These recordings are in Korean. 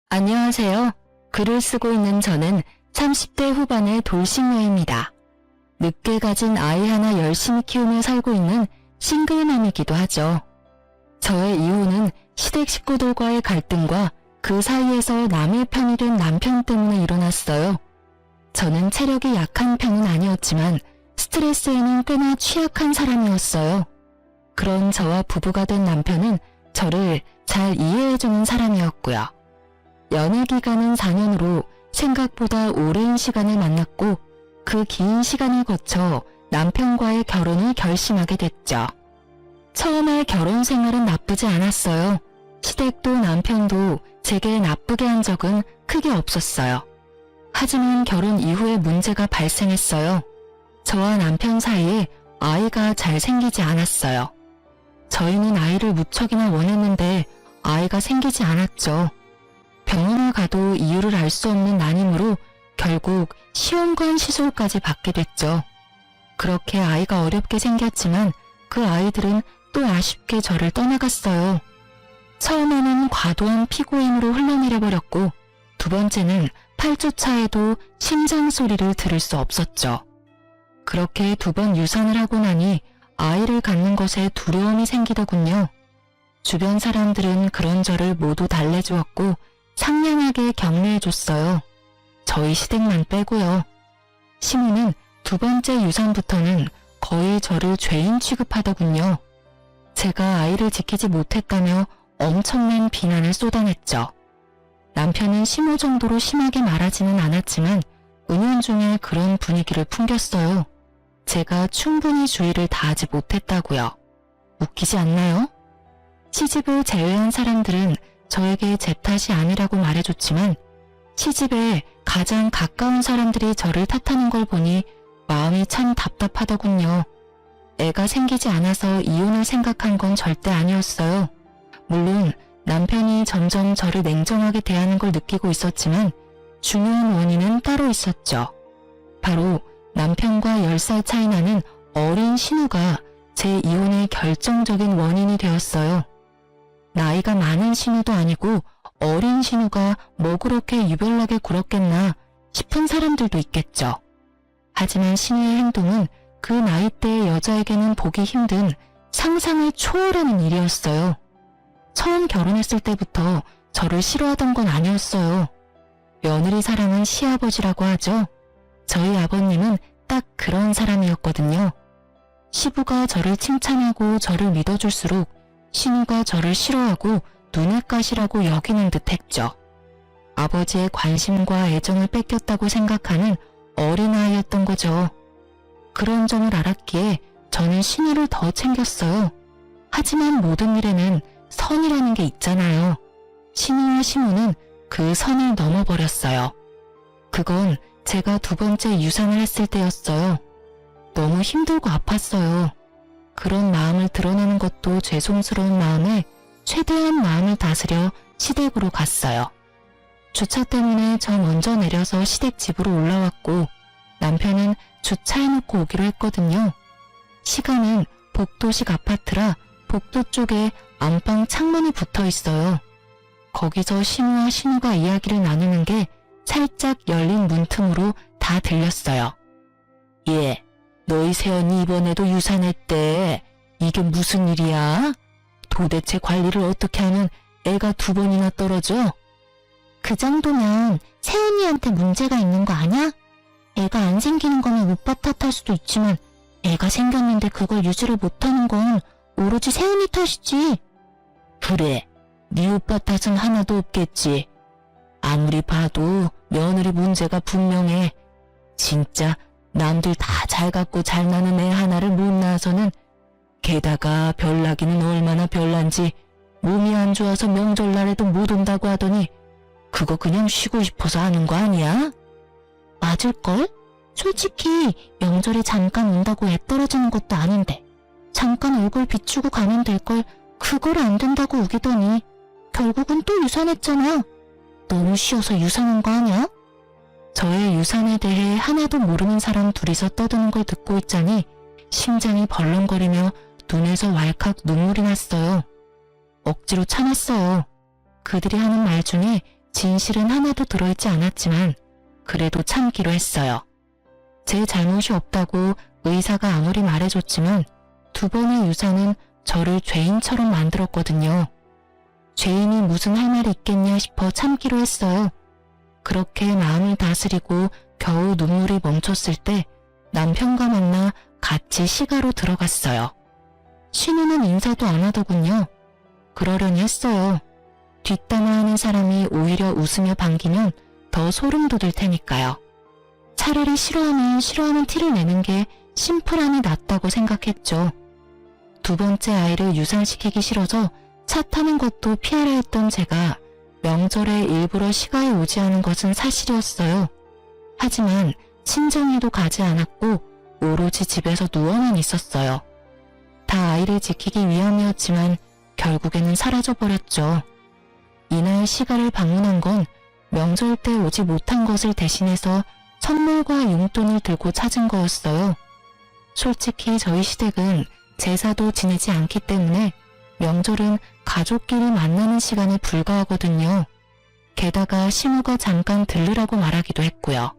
안녕하세요. 글을 쓰고 있는 저는 30대 후반의 돌싱녀입니다. 늦게 가진 아이 하나 열심히 키우며 살고 있는 싱글맘이기도 하죠. 저의 이혼은 시댁 식구들과의 갈등과 그 사이에서 남의 편이 된 남편 때문에 일어났어요. 저는 체력이 약한 편은 아니었지만 스트레스에는 꽤나 취약한 사람이었어요. 그런 저와 부부가 된 남편은 저를 잘 이해해주는 사람이었고요. 연애 기간은 4년으로 생각보다 오랜 시간을 만났고 그 긴 시간을 거쳐 남편과의 결혼을 결심하게 됐죠. 처음에 결혼 생활은 나쁘지 않았어요. 시댁도 남편도 제게 나쁘게 한 적은 크게 없었어요. 하지만 결혼 이후에 문제가 발생했어요. 저와 남편 사이에 아이가 잘 생기지 않았어요. 저희는 아이를 무척이나 원했는데 아이가 생기지 않았죠. 병원을 가도 이유를 알 수 없는 난임으로 결국 시험관 시술까지 받게 됐죠. 그렇게 아이가 어렵게 생겼지만 그 아이들은 또 아쉽게 저를 떠나갔어요. 처음에는 과도한 피고임으로 흘러내려버렸고 두 번째는 8주 차에도 심장 소리를 들을 수 없었죠. 그렇게 2번 유산을 하고 나니 아이를 갖는 것에 두려움이 생기더군요. 주변 사람들은 그런 저를 모두 달래주었고 상냥하게 격려해줬어요. 저희 시댁만 빼고요. 시모는 2번째 유산부터는 거의 저를 죄인 취급하더군요. 제가 아이를 지키지 못했다며 엄청난 비난을 쏟아냈죠. 남편은 시모 정도로 심하게 말하지는 않았지만 은연중에 그런 분위기를 풍겼어요. 제가 충분히 주의를 다하지 못했다고요. 웃기지 않나요? 시집을 제외한 사람들은 저에게 제 탓이 아니라고 말해줬지만 시집에 가장 가까운 사람들이 저를 탓하는 걸 보니 마음이 참 답답하더군요. 애가 생기지 않아서 이혼을 생각한 건 절대 아니었어요. 물론 남편이 점점 저를 냉정하게 대하는 걸 느끼고 있었지만 중요한 원인은 따로 있었죠. 바로 남편과 10살 차이 나는 어린 신우가 제 이혼의 결정적인 원인이 되었어요. 나이가 많은 신우도 아니고 어린 신우가 뭐 그렇게 유별나게 굴었겠나 싶은 사람들도 있겠죠. 하지만 신우의 행동은 그 나이대의 여자에게는 보기 힘든 상상을 초월하는 일이었어요. 처음 결혼했을 때부터 저를 싫어하던 건 아니었어요. 며느리 사랑은 시아버지라고 하죠. 저희 아버님은 딱 그런 사람이었거든요. 시부가 저를 칭찬하고 저를 믿어줄수록 신우가 저를 싫어하고 눈엣 가시라고 여기는 듯 했죠. 아버지의 관심과 애정을 뺏겼다고 생각하는 어린아이였던 거죠. 그런 점을 알았기에 저는 신우를 더 챙겼어요. 하지만 모든 일에는 선이라는 게 있잖아요. 신우와 시모는 그 선을 넘어버렸어요. 그건 제가 2번째 유산을 했을 때였어요. 너무 힘들고 아팠어요. 그런 마음을 드러내는 것도 죄송스러운 마음에 최대한 마음을 다스려 시댁으로 갔어요. 주차 때문에 저 먼저 내려서 시댁 집으로 올라왔고 남편은 주차해놓고 오기로 했거든요. 시간은 복도식 아파트라 복도 쪽에 안방 창문이 붙어 있어요. 거기서 시모와 신우가 이야기를 나누는 게 살짝 열린 문틈으로 다 들렸어요. 예, 너희 새언니 이번에도 유산했대. 이게 무슨 일이야? 도대체 관리를 어떻게 하면 애가 2번이나 떨어져? 그 정도면 새언니한테 문제가 있는 거 아냐? 애가 안 생기는 거면 오빠 탓할 수도 있지만 애가 생겼는데 그걸 유지를 못하는 건 오로지 새언니 탓이지. 그래, 네 오빠 탓은 하나도 없겠지. 아무리 봐도 며느리 문제가 분명해. 진짜 남들 다 잘 갖고 잘 나는 애 하나를 못 낳아서는 게다가 별나기는 얼마나 별난지 몸이 안 좋아서 명절날에도 못 온다고 하더니 그거 그냥 쉬고 싶어서 하는 거 아니야? 맞을걸? 솔직히 명절에 잠깐 온다고 애 떨어지는 것도 아닌데 잠깐 얼굴 비추고 가면 될걸 그걸 안 된다고 우기더니 결국은 또 유산했잖아. 너무 쉬워서 유산한 거 아니야? 저의 유산에 대해 하나도 모르는 사람 둘이서 떠드는 걸 듣고 있자니 심장이 벌렁거리며 눈에서 왈칵 눈물이 났어요. 억지로 참았어요. 그들이 하는 말 중에 진실은 하나도 들어있지 않았지만 그래도 참기로 했어요. 제 잘못이 없다고 의사가 아무리 말해줬지만 2번의 유산은 저를 죄인처럼 만들었거든요. 죄인이 무슨 할 말이 있겠냐 싶어 참기로 했어요. 그렇게 마음을 다스리고 겨우 눈물이 멈췄을 때 남편과 만나 같이 시가로 들어갔어요. 신우는 인사도 안 하더군요. 그러려니 했어요. 뒷담화하는 사람이 오히려 웃으며 반기면 더 소름 돋을 테니까요. 차라리 싫어하면 싫어하는 티를 내는 게 심플함이 낫다고 생각했죠. 2번째 아이를 유산시키기 싫어서 차 타는 것도 피하려 했던 제가 명절에 일부러 시가에 오지 않은 것은 사실이었어요. 하지만 친정에도 가지 않았고 오로지 집에서 누워만 있었어요. 다 아이를 지키기 위함이었지만 결국에는 사라져버렸죠. 이날 시가를 방문한 건 명절 때 오지 못한 것을 대신해서 선물과 용돈을 들고 찾은 거였어요. 솔직히 저희 시댁은 제사도 지내지 않기 때문에 명절은 가족끼리 만나는 시간에 불과하거든요. 게다가 시무가 잠깐 들르라고 말하기도 했고요.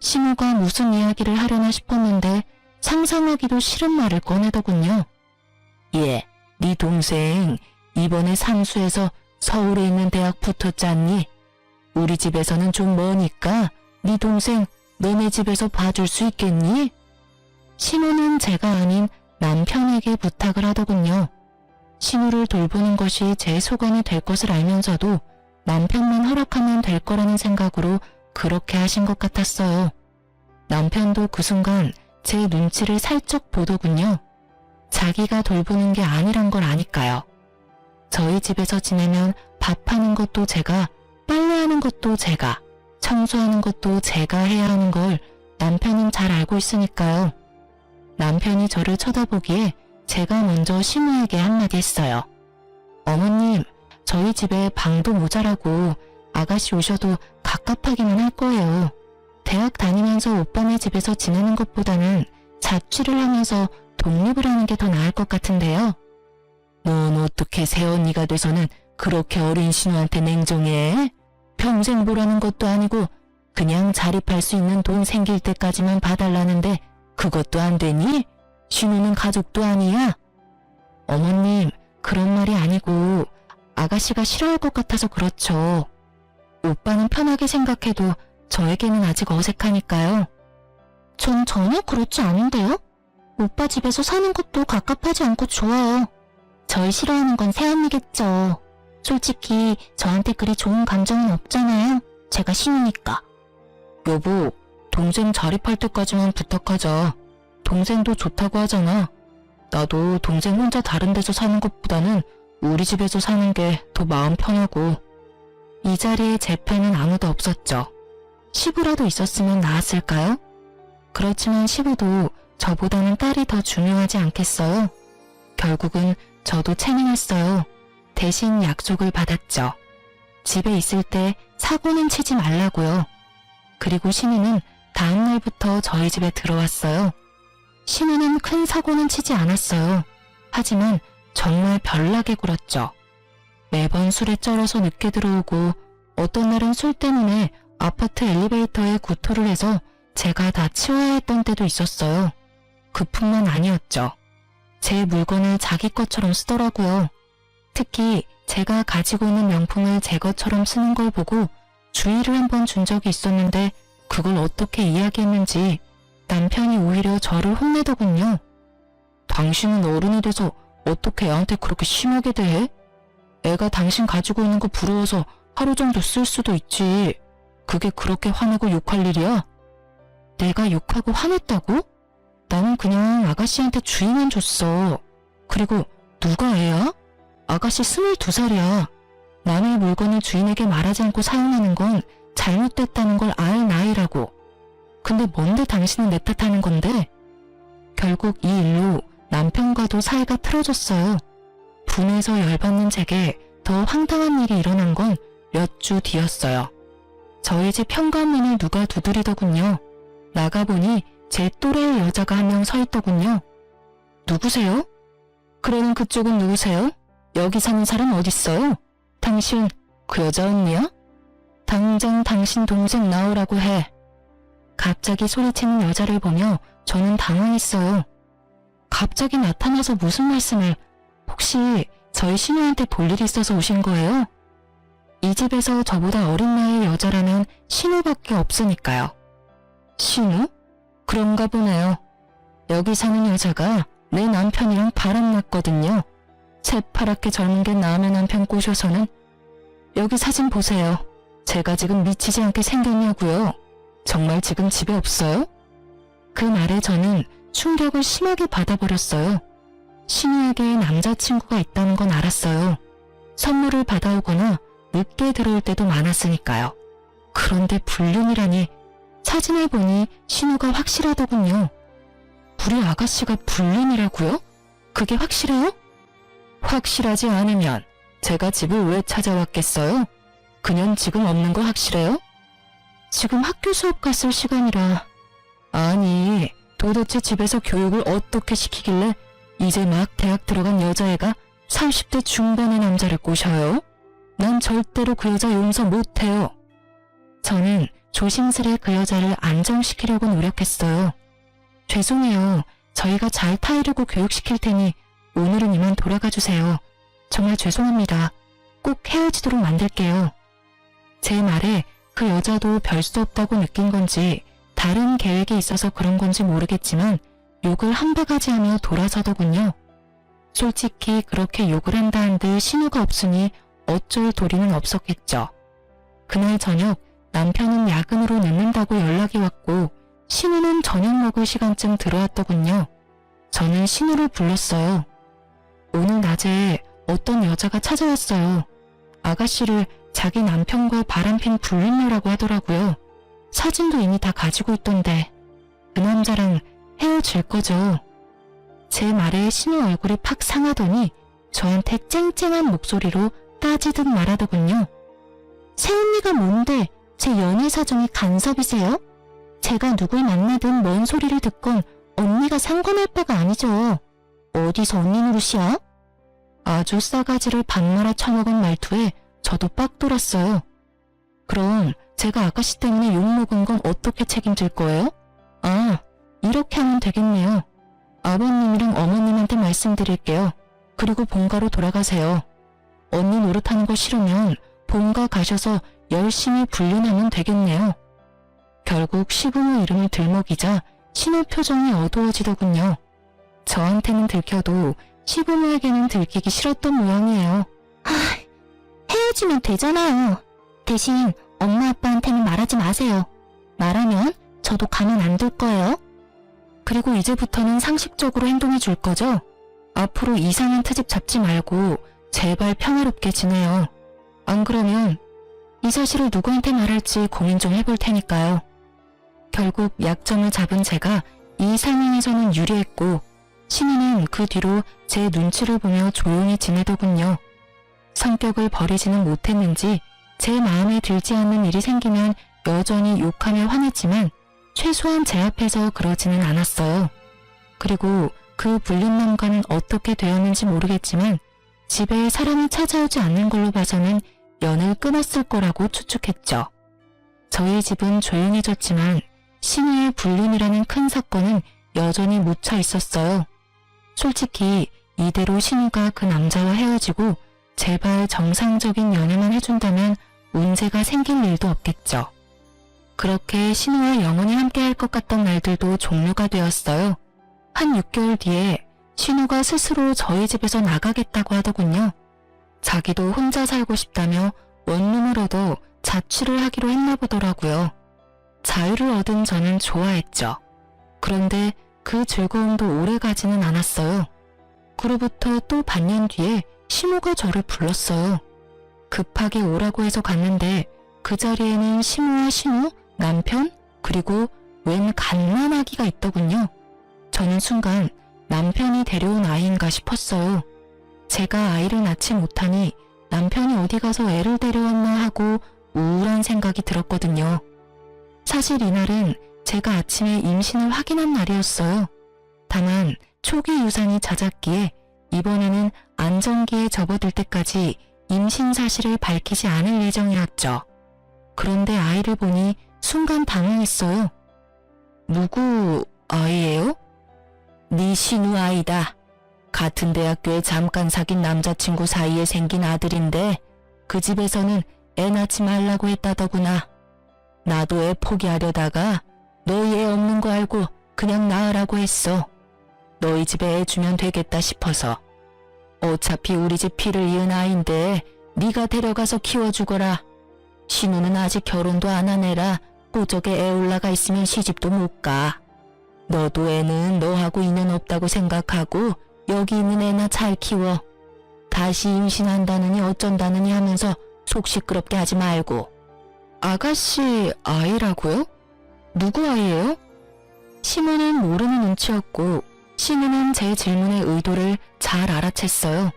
시무가 무슨 이야기를 하려나 싶었는데 상상하기도 싫은 말을 꺼내더군요. 예, 네 동생 이번에 삼수해서 서울에 있는 대학 붙었잖니? 우리 집에서는 좀 머니까 네 동생 너네 집에서 봐줄 수 있겠니? 시무는 제가 아닌 남편에게 부탁을 하더군요. 시무를 돌보는 것이 제 소관이 될 것을 알면서도 남편만 허락하면 될 거라는 생각으로 그렇게 하신 것 같았어요. 남편도 그 순간 제 눈치를 살짝 보더군요. 자기가 돌보는 게 아니란 걸 아니까요. 저희 집에서 지내면 밥하는 것도 제가, 빨래하는 것도 제가, 청소하는 것도 제가 해야 하는 걸 남편은 잘 알고 있으니까요. 남편이 저를 쳐다보기에 제가 먼저 시무에게 한마디 했어요. 어머님, 저희 집에 방도 모자라고 아가씨 오셔도 갑갑하기만 할 거예요. 대학 다니면서 오빠네 집에서 지내는 것보다는 자취를 하면서 독립을 하는 게 더 나을 것 같은데요. 넌 어떻게 새언니가 돼서는 그렇게 어린 신우한테 냉정해? 평생 보라는 것도 아니고 그냥 자립할 수 있는 돈 생길 때까지만 봐달라는데 그것도 안 되니? 신우는 가족도 아니야? 어머님, 그런 말이 아니고 아가씨가 싫어할 것 같아서 그렇죠. 오빠는 편하게 생각해도 저에게는 아직 어색하니까요. 전 전혀 그렇지 않은데요? 오빠 집에서 사는 것도 갑갑하지 않고 좋아요. 절 싫어하는 건 새언니겠죠. 솔직히 저한테 그리 좋은 감정은 없잖아요. 제가 신우니까. 여보, 동생 자립할 때까지만 부탁하자. 동생도 좋다고 하잖아. 나도 동생 혼자 다른 데서 사는 것보다는 우리 집에서 사는 게 더 마음 편하고. 이 자리에 제 편은 아무도 없었죠. 시부라도 있었으면 나았을까요? 그렇지만 시부도 저보다는 딸이 더 중요하지 않겠어요? 결국은 저도 체면했어요. 대신 약속을 받았죠. 집에 있을 때 사고는 치지 말라고요. 그리고 신우는 다음 날부터 저희 집에 들어왔어요. 신우는 큰 사고는 치지 않았어요. 하지만 정말 별나게 굴었죠. 매번 술에 쩔어서 늦게 들어오고 어떤 날은 술 때문에 아파트 엘리베이터에 구토를 해서 제가 다 치워야 했던 때도 있었어요. 그뿐만 아니었죠. 제 물건을 자기 것처럼 쓰더라고요. 특히 제가 가지고 있는 명품을 제 것처럼 쓰는 걸 보고 주의를 한번 준 적이 있었는데 그걸 어떻게 이야기했는지 남편이 오히려 저를 혼내더군요. 당신은 어른이 돼서 어떻게 애한테 그렇게 심하게 대해? 애가 당신 가지고 있는 거 부러워서 하루 정도 쓸 수도 있지. 그게 그렇게 화내고 욕할 일이야? 내가 욕하고 화냈다고? 나는 그냥 아가씨한테 주의만 줬어. 그리고 누가 애야? 아가씨 22살이야. 남의 물건을 주인에게 말하지 않고 사용하는 건 잘못됐다는 걸 알 나이라고. 근데 뭔데 당신은 내 탓하는 건데? 결국 이 일로 남편과도 사이가 틀어졌어요. 분해서 열받는 제게 더 황당한 일이 일어난 건 몇 주 뒤였어요. 저희 집 현관문을 누가 두드리더군요. 나가보니 제 또래의 여자가 한 명 서 있더군요. 누구세요? 그러는 그쪽은 누구세요? 여기 사는 사람 어딨어요? 당신 그 여자 언니야? 당장 당신 동생 나오라고 해. 갑자기 소리치는 여자를 보며 저는 당황했어요. 갑자기 나타나서 무슨 말씀을, 혹시 저희 신우한테 볼 일이 있어서 오신 거예요? 이 집에서 저보다 어린 나이의 여자라면 신우밖에 없으니까요. 신우? 그런가 보네요. 여기 사는 여자가 내 남편이랑 바람났거든요. 새파랗게 젊은 게 남의 남편 꼬셔서는. 여기 사진 보세요. 제가 지금 미치지 않게 생겼냐고요. 정말 지금 집에 없어요? 그 말에 저는 충격을 심하게 받아버렸어요. 신우에게 남자친구가 있다는 건 알았어요. 선물을 받아오거나 늦게 들어올 때도 많았으니까요. 그런데 불륜이라니. 사진을 보니 신우가 확실하더군요. 우리 아가씨가 불륜이라고요? 그게 확실해요? 확실하지 않으면 제가 집을 왜 찾아왔겠어요? 그년 지금 없는 거 확실해요? 지금 학교 수업 갔을 시간이라. 아니, 도대체 집에서 교육을 어떻게 시키길래 이제 막 대학 들어간 여자애가 30대 중반의 남자를 꼬셔요? 난 절대로 그 여자 용서 못해요. 저는 조심스레 그 여자를 안정시키려고 노력했어요. 죄송해요. 저희가 잘 타이르고 교육시킬 테니 오늘은 이만 돌아가 주세요. 정말 죄송합니다. 꼭 헤어지도록 만들게요. 제 말에 그 여자도 별 수 없다고 느낀 건지 다른 계획이 있어서 그런 건지 모르겠지만 욕을 한 바가지 하며 돌아서더군요. 솔직히 그렇게 욕을 한다 한들 신우가 없으니 어쩔 도리는 없었겠죠. 그날 저녁 남편은 야근으로 늦는다고 연락이 왔고 신우는 저녁 먹을 시간쯤 들어왔더군요. 저는 신우를 불렀어요. 오늘 낮에 어떤 여자가 찾아왔어요. 아가씨를 자기 남편과 바람핀 불륜녀라고 하더라고요. 사진도 이미 다 가지고 있던데 그 남자랑 헤어질 거죠. 제 말에 신우 얼굴이 팍 상하더니 저한테 쨍쨍한 목소리로 따지듯 말하더군요. 새언니가 뭔데 제 연애 사정이 간섭이세요? 제가 누굴 만나든 뭔 소리를 듣건 언니가 상관할 바가 아니죠. 어디서 언니 노릇이야? 아주 싸가지를 반말아 쳐먹은 말투에 저도 빡 돌았어요. 그럼 제가 아가씨 때문에 욕먹은 건 어떻게 책임질 거예요? 아, 이렇게 하면 되겠네요. 아버님이랑 어머님한테 말씀드릴게요. 그리고 본가로 돌아가세요. 언니 노릇하는 거 싫으면 본가 가셔서 열심히 불륜하면 되겠네요. 결국 시부모 이름을 들먹이자 신우 표정이 어두워지더군요. 저한테는 들켜도 시부모에게는 들키기 싫었던 모양이에요. 헤어지면 되잖아요. 대신 엄마 아빠한테는 말하지 마세요. 말하면 저도 가만 안 둘 거예요. 그리고 이제부터는 상식적으로 행동해 줄 거죠? 앞으로 이상한 트집 잡지 말고 제발 평화롭게 지내요. 안 그러면 이 사실을 누구한테 말할지 고민 좀 해볼 테니까요. 결국 약점을 잡은 제가 이 설명에서는 유리했고 신우는 그 뒤로 제 눈치를 보며 조용히 지내더군요. 성격을 버리지는 못했는지 제 마음에 들지 않는 일이 생기면 여전히 욕하며 화냈지만 최소한 제 앞에서 그러지는 않았어요. 그리고 그 불륜남과는 어떻게 되었는지 모르겠지만 집에 사람이 찾아오지 않는 걸로 봐서는 연을 끊었을 거라고 추측했죠. 저희 집은 조용해졌지만 신우의 불륜이라는 큰 사건은 여전히 묻혀 있었어요. 솔직히 이대로 신우가 그 남자와 헤어지고 제발 정상적인 연애만 해준다면 문제가 생길 일도 없겠죠. 그렇게 신우와 영원히 함께할 것 같던 날들도 종료가 되었어요. 한 6개월 뒤에 신우가 스스로 저희 집에서 나가겠다고 하더군요. 자기도 혼자 살고 싶다며 원룸을 얻어 자취를 하기로 했나 보더라고요. 자유를 얻은 저는 좋아했죠. 그런데 그 즐거움도 오래가지는 않았어요. 그로부터 또 반년 뒤에 시모가 저를 불렀어요. 급하게 오라고 해서 갔는데 그 자리에는 시모와 신우, 남편, 그리고 웬 갓난아기가 있더군요. 저는 순간 남편이 데려온 아이인가 싶었어요. 제가 아이를 낳지 못하니 남편이 어디 가서 애를 데려왔나 하고 우울한 생각이 들었거든요. 사실 이날은 제가 아침에 임신을 확인한 날이었어요. 다만 초기 유산이 잦았기에 이번에는 안정기에 접어들 때까지 임신 사실을 밝히지 않을 예정이었죠. 그런데 아이를 보니 순간 당황했어요. 누구 아이예요? 네 신우 아이다. 같은 대학교에 잠깐 사귄 남자친구 사이에 생긴 아들인데 그 집에서는 애 낳지 말라고 했다더구나. 나도 애 포기하려다가 너희 애 없는 거 알고 그냥 낳으라고 했어. 너희 집에 애 주면 되겠다 싶어서. 어차피 우리 집 피를 이은 아이인데 네가 데려가서 키워주거라. 신우는 아직 결혼도 안 한 애라 꼬적에 애 올라가 있으면 시집도 못 가. 너도 애는 너하고 인연 없다고 생각하고 여기 있는 애나 잘 키워. 다시 임신한다느니 어쩐다느니 하면서 속 시끄럽게 하지 말고. 아가씨 아이라고요? 누구 아이예요? 시모는 모르는 눈치였고 신우는 제 질문의 의도를 잘 알아챘어요.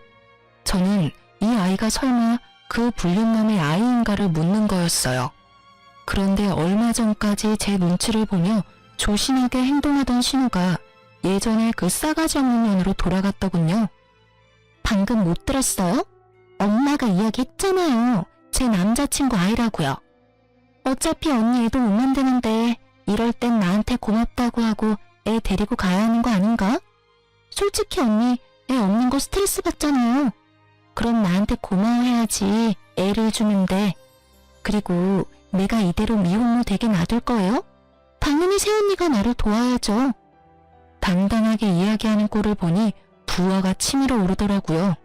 저는 이 아이가 설마 그 불륜남의 아이인가를 묻는 거였어요. 그런데 얼마 전까지 제 눈치를 보며 조신하게 행동하던 신우가 예전에 그 싸가지 없는 년으로 돌아갔더군요. 방금 못 들었어요? 엄마가 이야기했잖아요. 제 남자친구 아이라고요. 어차피 언니 애도 못 만드는데 이럴 땐 나한테 고맙다고 하고 애 데리고 가야 하는 거 아닌가? 솔직히 언니 애 없는 거 스트레스 받잖아요. 그럼 나한테 고마워해야지 애를 주는데. 그리고 내가 이대로 미혼모 되게 놔둘 거예요? 당연히 새언니가 나를 도와야죠. 당당하게 이야기하는 꼴을 보니 부하가 치밀어 오르더라고요.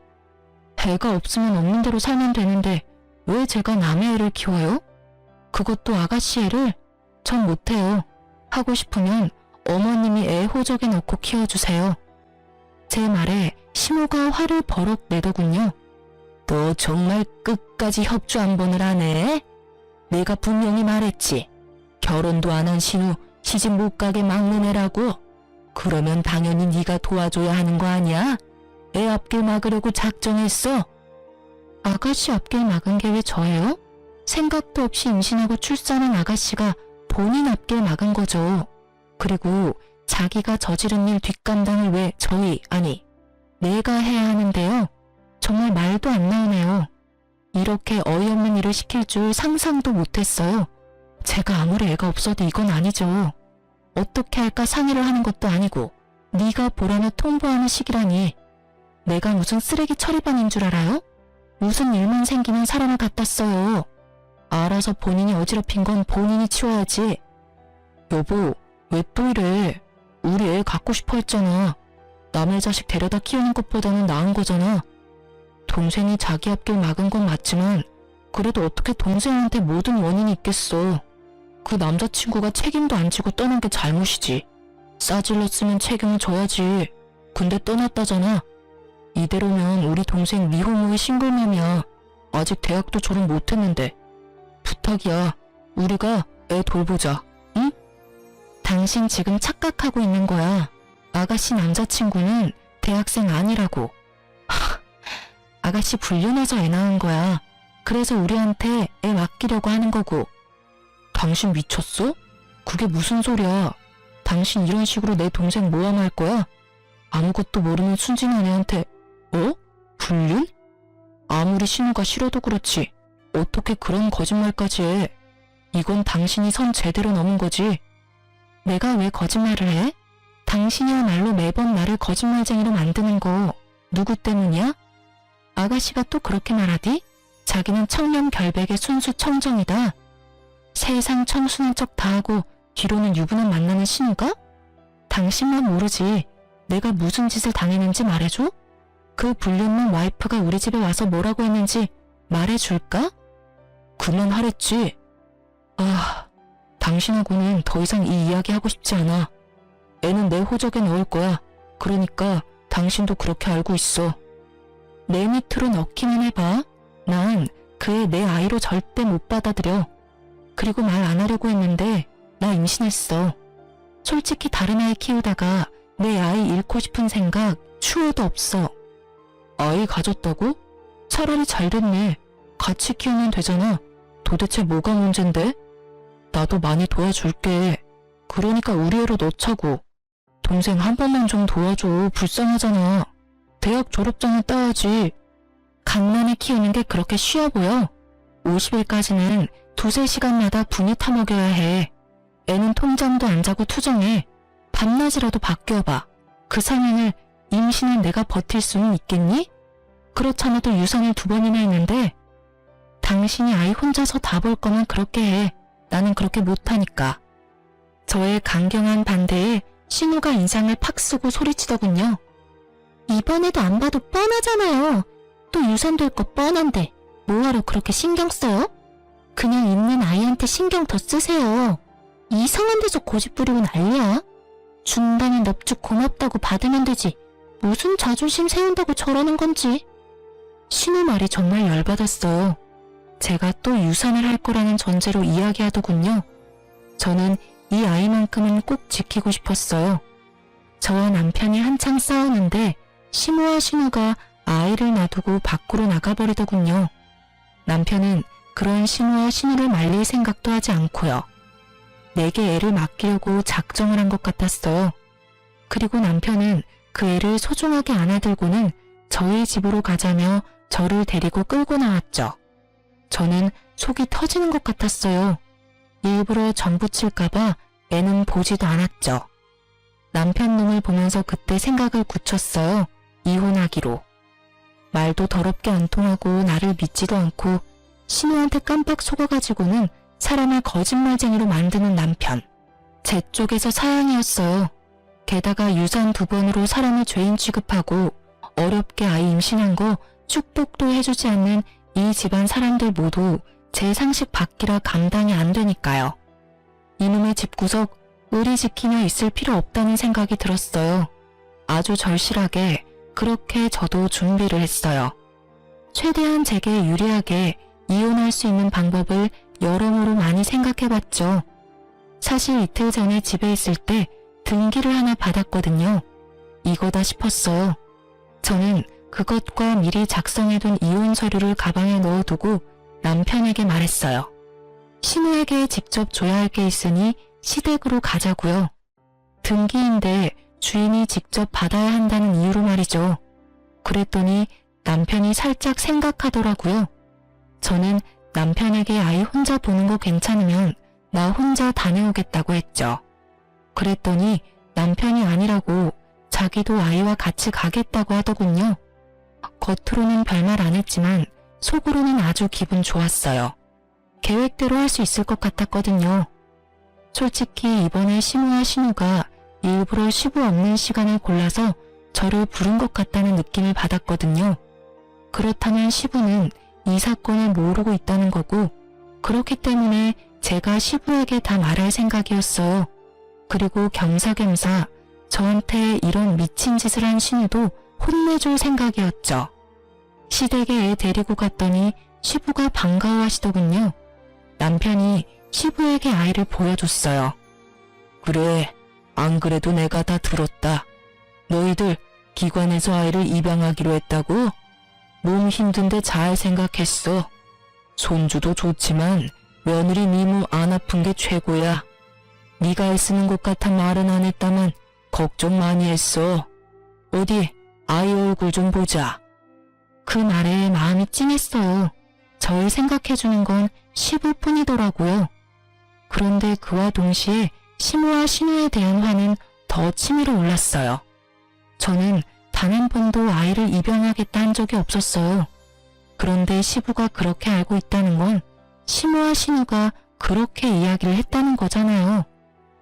애가 없으면 없는 대로 살면 되는데 왜 제가 남의 애를 키워요? 그것도 아가씨 애를? 전 못해요. 하고 싶으면 어머님이 애 호적에 넣고 키워주세요. 제 말에 시모가 화를 버럭 내더군요. 너 정말 끝까지 협조 한 번을 하네? 내가 분명히 말했지. 결혼도 안 한 신우 시집 못 가게 막는 애라고. 그러면 당연히 네가 도와줘야 하는 거 아니야? 애 앞길 막으려고 작정했어. 아가씨 앞길 막은 게 왜 저예요? 생각도 없이 임신하고 출산한 아가씨가 본인 앞길 막은 거죠. 그리고 자기가 저지른 일 뒷감당을 왜 아니 내가 해야 하는데요. 정말 말도 안 나오네요. 이렇게 어이없는 일을 시킬 줄 상상도 못했어요. 제가 아무리 애가 없어도 이건 아니죠. 어떻게 할까 상의를 하는 것도 아니고 네가 보라며 통보하는 식이라니. 내가 무슨 쓰레기 처리반인 줄 알아요? 무슨 일만 생기면 사람을 갖다 써요. 알아서 본인이 어지럽힌 건 본인이 치워야지. 여보, 왜 또 이래? 우리 애 갖고 싶어 했잖아. 남의 자식 데려다 키우는 것보다는 나은 거잖아. 동생이 자기 앞길 막은 건 맞지만 그래도 어떻게 동생한테 모든 원인이 있겠어. 그 남자친구가 책임도 안 지고 떠난 게 잘못이지. 싸질렀으면 책임을 져야지. 근데 떠났다잖아. 이대로면 우리 동생 미혼모의 싱글맘이야. 아직 대학도 졸업 못했는데. 부탁이야. 우리가 애 돌보자. 응? 당신 지금 착각하고 있는 거야. 아가씨 남자친구는 대학생 아니라고. 아가씨 불륜해서 애 낳은 거야. 그래서 우리한테 애 맡기려고 하는 거고. 당신 미쳤어? 그게 무슨 소리야. 당신 이런 식으로 내 동생 모함할 거야? 아무것도 모르는 순진한 애한테 불륜? 아무리 신우가 싫어도 그렇지 어떻게 그런 거짓말까지 해. 이건 당신이 선 제대로 넘은 거지. 내가 왜 거짓말을 해? 당신이야말로 매번 나를 거짓말쟁이로 만드는 거 누구 때문이야? 아가씨가 또 그렇게 말하디? 자기는 청렴결백의 순수 청정이다. 세상 청순한 척 다하고 뒤로는 유부남 만나는 신우가? 당신만 모르지. 내가 무슨 짓을 당했는지 말해줘? 그 불륜남 와이프가 우리 집에 와서 뭐라고 했는지 말해줄까? 그만하랬지. 당신하고는 더 이상 이 이야기 하고 싶지 않아. 애는 내 호적에 넣을 거야. 그러니까 당신도 그렇게 알고 있어. 내 밑으로 넣기만 해봐. 난 그 애 내 아이로 절대 못 받아들여. 그리고 말 안 하려고 했는데 나 임신했어. 솔직히 다른 아이 키우다가 내 아이 잃고 싶은 생각 추호도 없어. 아이 가졌다고? 차라리 잘 됐네. 같이 키우면 되잖아. 도대체 뭐가 문젠데? 나도 많이 도와줄게. 그러니까 우리 애로 넣자고. 동생 한 번만 좀 도와줘. 불쌍하잖아. 대학 졸업장은 따야지. 갓난애 키우는 게 그렇게 쉬워 보여? 50일까지는 두세 시간마다 분유 타먹여야 해. 애는 통잠도 안 자고 투정해. 밤낮이라도 바뀌어봐. 그 상황을 임신한 내가 버틸 수는 있겠니? 그렇잖아도 유산을 2번이나 했는데 당신이 아이 혼자서 다 볼 거면 그렇게 해. 나는 그렇게 못하니까. 저의 강경한 반대에 신우가 인상을 팍 쓰고 소리치더군요. 이번에도 안 봐도 뻔하잖아요. 또 유산될 거 뻔한데 뭐하러 그렇게 신경 써요? 그냥 있는 아이한테 신경 더 쓰세요. 이상한 데서 고집 부리고 난리야. 준다면 넙죽 고맙다고 받으면 되지. 무슨 자존심 세운다고 저러는 건지. 신우 말이 정말 열받았어요. 제가 또 유산을 할 거라는 전제로 이야기하더군요. 저는 이 아이만큼은 꼭 지키고 싶었어요. 저와 남편이 한창 싸우는데 시모와 신우가 아이를 놔두고 밖으로 나가버리더군요. 남편은 그런 시모와 신우를 말릴 생각도 하지 않고요. 내게 애를 맡기려고 작정을 한 것 같았어요. 그리고 남편은 그 애를 소중하게 안아들고는 저희 집으로 가자며 저를 데리고 끌고 나왔죠. 저는 속이 터지는 것 같았어요. 일부러 전 부칠까봐 애는 보지도 않았죠. 남편 놈을 보면서 그때 생각을 굳혔어요. 이혼하기로. 말도 더럽게 안 통하고 나를 믿지도 않고 신우한테 깜빡 속아가지고는 사람을 거짓말쟁이로 만드는 남편. 제 쪽에서 사양이었어요. 게다가 유산 2번으로 사람을 죄인 취급하고 어렵게 아이 임신한 거 축복도 해주지 않는 이 집안 사람들 모두 제 상식 밖이라 감당이 안 되니까요. 이놈의 집구석 의리 지키며 있을 필요 없다는 생각이 들었어요. 아주 절실하게 그렇게 저도 준비를 했어요. 최대한 제게 유리하게 이혼할 수 있는 방법을 여러모로 많이 생각해봤죠. 사실 이틀 전에 집에 있을 때 등기를 하나 받았거든요. 이거다 싶었어요. 저는 그것과 미리 작성해둔 이혼 서류를 가방에 넣어두고 남편에게 말했어요. 신우에게 직접 줘야 할 게 있으니 시댁으로 가자고요. 등기인데 주인이 직접 받아야 한다는 이유로 말이죠. 그랬더니 남편이 살짝 생각하더라고요. 저는 남편에게 아이 혼자 보는 거 괜찮으면 나 혼자 다녀오겠다고 했죠. 그랬더니 남편이 아니라고 자기도 아이와 같이 가겠다고 하더군요. 겉으로는 별말 안 했지만 속으로는 아주 기분 좋았어요. 계획대로 할 수 있을 것 같았거든요. 솔직히 이번에 시모와 신우가 일부러 시부 없는 시간을 골라서 저를 부른 것 같다는 느낌을 받았거든요. 그렇다면 시부는 이 사건을 모르고 있다는 거고 그렇기 때문에 제가 시부에게 다 말할 생각이었어요. 그리고 겸사겸사 저한테 이런 미친 짓을 한 신우도 혼내줄 생각이었죠. 시댁에 애 데리고 갔더니 시부가 반가워하시더군요. 남편이 시부에게 아이를 보여줬어요. 그래, 안 그래도 내가 다 들었다. 너희들 기관에서 아이를 입양하기로 했다고? 몸 힘든데 잘 생각했어. 손주도 좋지만 며느리 네 몸 안 아픈 게 최고야. 네가 애쓰는 것 같아 말은 안 했다만 걱정 많이 했어. 어디 아이 얼굴 좀 보자. 그 말에 마음이 찡했어요. 저를 생각해주는 건 시부뿐이더라고요. 그런데 그와 동시에 시모와 신우에 대한 화는 더 치밀어 올랐어요. 저는 단 한 번도 아이를 입양하겠다 한 적이 없었어요. 그런데 시부가 그렇게 알고 있다는 건 시모와 신우가 그렇게 이야기를 했다는 거잖아요.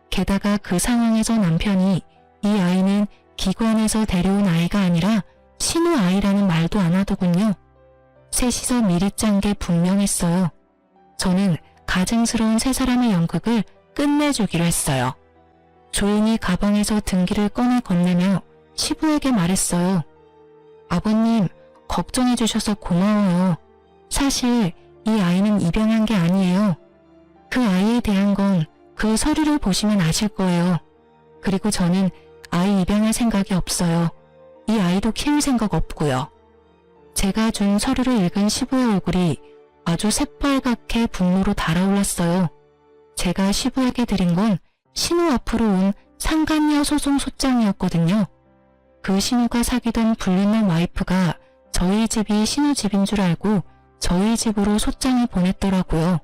게다가 그 상황에서 남편이 이 아이는 기관에서 데려온 아이가 아니라 신우 아이라는 말도 안 하더군요. 셋이서 미리 짠 게 분명했어요. 저는 가증스러운 세 사람의 연극을 끝내주기로 했어요. 조용히 가방에서 등기를 꺼내 건네며 시부에게 말했어요. 아버님, 걱정해 주셔서 고마워요. 사실 이 아이는 입양한 게 아니에요. 그 아이에 대한 건 그 서류를 보시면 아실 거예요. 그리고 저는 아이 입양할 생각이 없어요. 이 아이도 키울 생각 없고요. 제가 준 서류를 읽은 시부의 얼굴이 아주 새빨갛게 분노로 달아올랐어요. 제가 시부에게 드린 건 신우 앞으로 온 상간녀 소송 소장이었거든요. 그 신우가 사귀던 불륜남 와이프가 저희 집이 신우 집인 줄 알고 저희 집으로 소장을 보냈더라고요.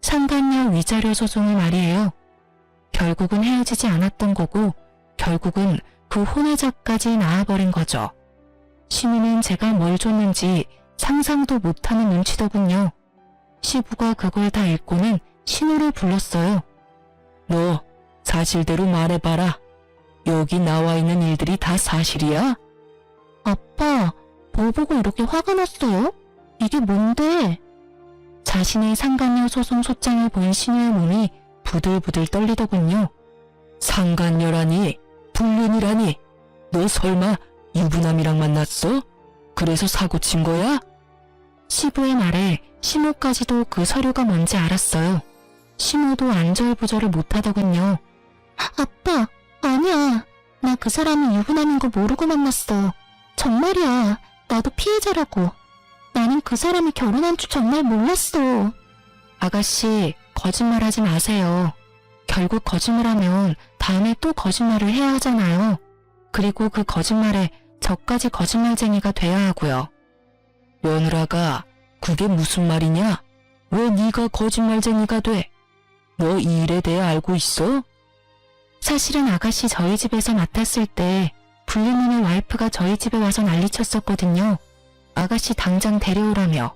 상간녀 위자료 소송을 말이에요. 결국은 헤어지지 않았던 거고 결국은 그 혼외자까지 나와버린 거죠. 신우는 제가 뭘 줬는지 상상도 못하는 눈치더군요. 시부가 그걸 다 읽고는 신우를 불렀어요. 너 사실대로 말해봐라. 여기 나와 있는 일들이 다 사실이야? 아빠, 뭐 보고 이렇게 화가 났어요? 이게 뭔데? 자신의 상간녀 소송 소장을 본 신우의 몸이 부들부들 떨리더군요. 상간녀라니? 불륜이라니? 너 설마 유부남이랑 만났어? 그래서 사고 친 거야? 시부의 말에 신우까지도 그 서류가 뭔지 알았어요. 신우도 안절부절을 못하더군요. 아빠, 아니야. 나 그 사람이 유부남인 거 모르고 만났어. 정말이야. 나도 피해자라고. 나는 그 사람이 결혼한 줄 정말 몰랐어. 아가씨, 거짓말하지 마세요. 결국 거짓말하면 다음에 또 거짓말을 해야 하잖아요. 그리고 그 거짓말에 저까지 거짓말쟁이가 돼야 하고요. 며느라가 그게 무슨 말이냐? 왜 네가 거짓말쟁이가 돼? 너 이 일에 대해 알고 있어? 사실은 아가씨 저희 집에서 맡았을 때 불륜녀의 와이프가 저희 집에 와서 난리쳤었거든요. 아가씨 당장 데려오라며.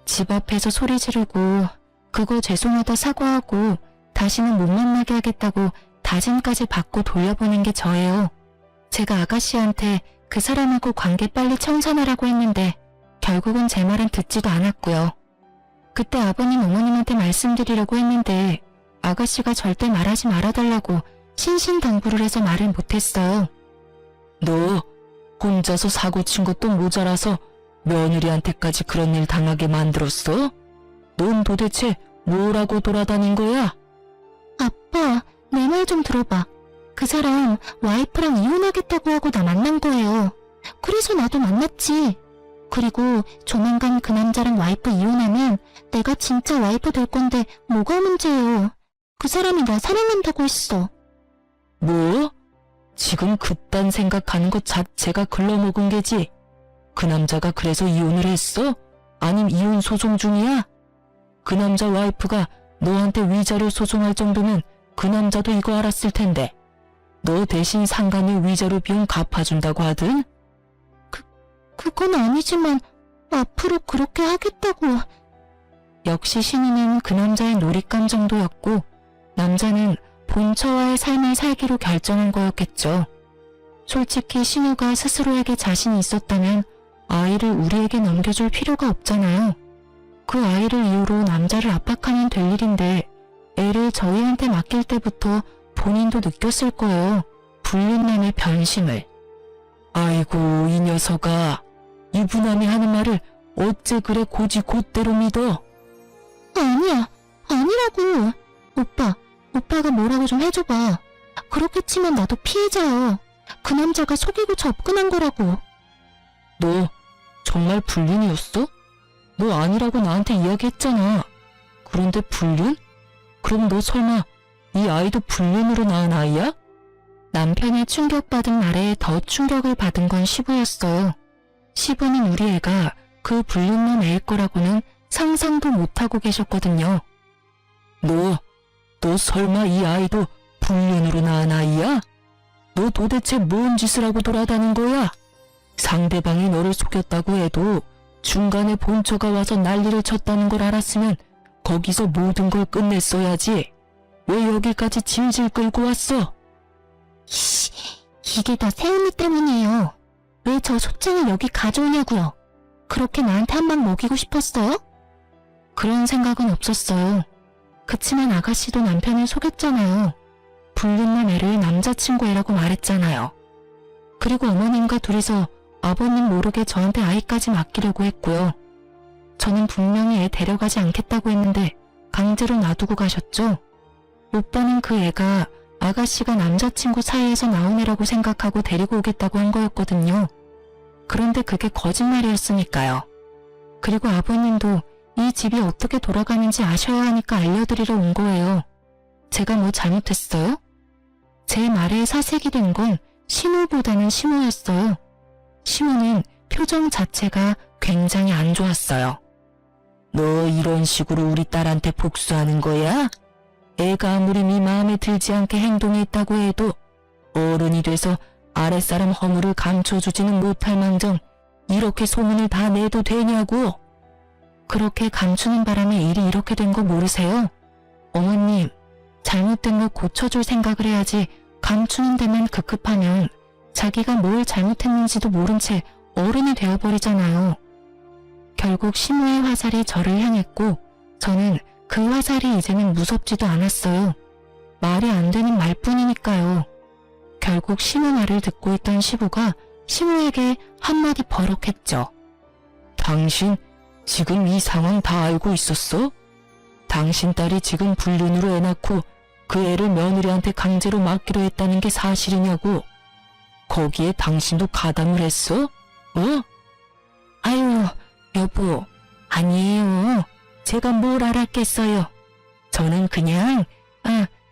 집 앞에서 소리 지르고 그거 죄송하다 사과하고 다시는 못 만나게 하겠다고 다짐까지 받고 돌려보낸 게 저예요. 제가 아가씨한테 그 사람하고 관계 빨리 청산하라고 했는데 결국은 제 말은 듣지도 않았고요. 그때 아버님 어머님한테 말씀드리려고 했는데 아가씨가 절대 말하지 말아달라고 신신당부를 해서 말을 못했어요. 너 혼자서 사고 친 것도 모자라서 며느리한테까지 그런 일 당하게 만들었어? 넌 도대체 뭐라고 돌아다닌 거야? 아빠, 내 말 좀 들어봐. 그 사람 와이프랑 이혼하겠다고 하고 나 만난 거예요. 그래서 나도 만났지. 그리고 조만간 그 남자랑 와이프 이혼하면 내가 진짜 와이프 될 건데 뭐가 문제예요. 그 사람이 나 사랑한다고 했어. 뭐? 지금 그딴 생각하는 것 자체가 글러먹은 게지. 그 남자가 그래서 이혼을 했어? 아님 이혼 소송 중이야? 그 남자 와이프가 너한테 위자료 소송할 정도면 그 남자도 이거 알았을 텐데. 너 대신 상간녀 위자료 비용 갚아준다고 하든? 그건 아니지만 앞으로 그렇게 하겠다고. 역시 신우는 그 남자의 놀잇감 정도였고 남자는 본처와의 삶을 살기로 결정한 거였겠죠. 솔직히 신우가 스스로에게 자신이 있었다면 아이를 우리에게 넘겨줄 필요가 없잖아요. 그 아이를 이유로 남자를 압박하면 될 일인데 애를 저희한테 맡길 때부터 본인도 느꼈을 거예요. 불륜남의 변심을. 아이고 이 녀석아. 유부남이 하는 말을 어째 그래 고지 곧대로 믿어? 아니야, 아니라고. 오빠가 뭐라고 좀 해줘봐. 그렇게 치면 나도 피해자야. 그 남자가 속이고 접근한 거라고. 너 정말 불륜이었어? 너 아니라고 나한테 이야기했잖아. 그런데 불륜? 그럼 너 설마 이 아이도 불륜으로 낳은 아이야? 남편의 충격받은 말에 더 충격을 받은 건 시부였어요. 시부는 우리 애가 그 불륜남 애일 거라고는 상상도 못하고 계셨거든요. 너 설마 이 아이도 불륜으로 낳은 아이야? 너 도대체 뭔 짓을 하고 돌아다닌 거야? 상대방이 너를 속였다고 해도 중간에 본처가 와서 난리를 쳤다는 걸 알았으면 거기서 모든 걸 끝냈어야지. 왜 여기까지 질질 끌고 왔어? 이게 다 새언니 때문이에요. 왜 저 소장을 여기 가져오냐고요. 그렇게 나한테 한 방 먹이고 싶었어요? 그런 생각은 없었어요. 그치만 아가씨도 남편을 속였잖아요. 불륜남 애를 남자친구 애라고 말했잖아요. 그리고 어머님과 둘이서 아버님 모르게 저한테 아이까지 맡기려고 했고요. 저는 분명히 애 데려가지 않겠다고 했는데 강제로 놔두고 가셨죠. 오빠는 그 애가 아가씨가 남자친구 사이에서 나온 애라고 생각하고 데리고 오겠다고 한 거였거든요. 그런데 그게 거짓말이었으니까요. 그리고 아버님도 이 집이 어떻게 돌아가는지 아셔야 하니까 알려드리러 온 거예요. 제가 뭐 잘못했어요? 제 말에 사색이 된 건 신우보다는 시모였어요. 시모는 표정 자체가 굉장히 안 좋았어요. 너 이런 식으로 우리 딸한테 복수하는 거야? 애가 아무리 네 마음에 들지 않게 행동했다고 해도 어른이 돼서 아랫사람 허물을 감춰주지는 못할 망정 이렇게 소문을 다 내도 되냐고. 그렇게 감추는 바람에 일이 이렇게 된 거 모르세요? 어머님, 잘못된 거 고쳐줄 생각을 해야지 감추는 데만 급급하면 자기가 뭘 잘못했는지도 모른 채 어른이 되어버리잖아요. 결국 시모의 화살이 저를 향했고 저는 그 화살이 이제는 무섭지도 않았어요. 말이 안 되는 말뿐이니까요. 결국 시모 말을 듣고 있던 시부가 시모에게 한마디 버럭했죠. 당신 지금 이 상황 다 알고 있었어? 당신 딸이 지금 불륜으로 애 낳고 그 애를 며느리한테 강제로 맡기로 했다는 게 사실이냐고. 거기에 당신도 가담을 했어? 아유, 여보, 아니에요. 제가 뭘 알았겠어요. 저는 그냥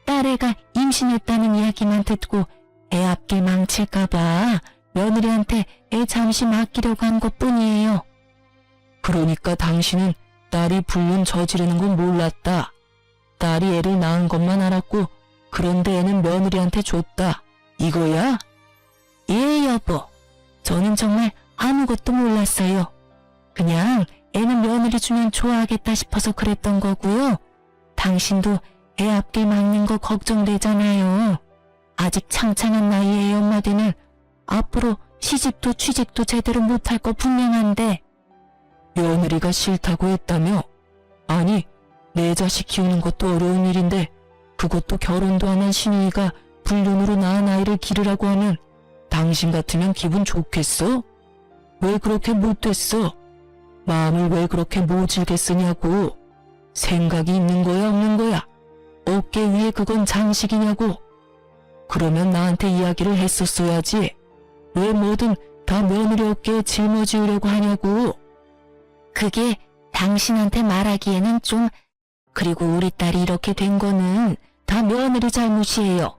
딸애가 임신했다는 이야기만 듣고 애 앞길 망칠까봐 며느리한테 애 잠시 맡기려고 한 것뿐이에요. 그러니까 당신은 딸이 불륜 저지르는 건 몰랐다. 딸이 애를 낳은 것만 알았고 그런데 애는 며느리한테 줬다. 이거야? 예, 여보. 저는 정말 아무것도 몰랐어요. 그냥 애는 며느리 주면 좋아하겠다 싶어서 그랬던 거고요. 당신도 애 앞길 막는 거 걱정되잖아요. 아직 창창한 나이에 엄마 되면 앞으로 시집도 취직도 제대로 못할 거 분명한데. 며느리가 싫다고 했다며? 아니, 내 자식 키우는 것도 어려운 일인데 그것도 결혼도 안 한 신우이가 불륜으로 낳은 아이를 기르라고 하면 당신 같으면 기분 좋겠어? 왜 그렇게 못됐어? 마음을 왜 그렇게 모질게 쓰냐고. 생각이 있는 거야 없는 거야? 어깨 위에 그건 장식이냐고. 그러면 나한테 이야기를 했었어야지. 왜 뭐든 다 며느리 어깨에 짊어지우려고 하냐고. 그게 당신한테 말하기에는 좀. 그리고 우리 딸이 이렇게 된 거는 다 며느리 잘못이에요.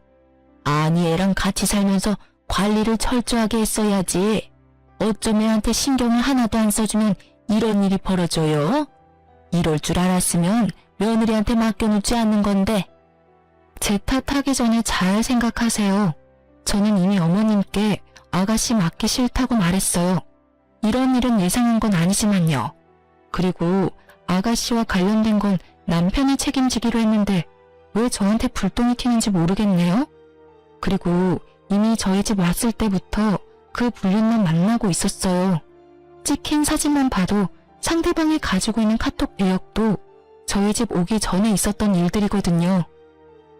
아니, 애랑 같이 살면서 관리를 철저하게 했어야지. 어쩜 애한테 신경을 하나도 안 써주면 이런 일이 벌어져요? 이럴 줄 알았으면 며느리한테 맡겨놓지 않는 건데. 제 탓하기 전에 잘 생각하세요. 저는 이미 어머님께 아가씨 맡기 싫다고 말했어요. 이런 일은 예상한 건 아니지만요. 그리고 아가씨와 관련된 건 남편이 책임지기로 했는데 왜 저한테 불똥이 튀는지 모르겠네요. 그리고 이미 저희 집 왔을 때부터 그 불륜만 만나고 있었어요. 찍힌 사진만 봐도 상대방이 가지고 있는 카톡 내역도 저희 집 오기 전에 있었던 일들이거든요.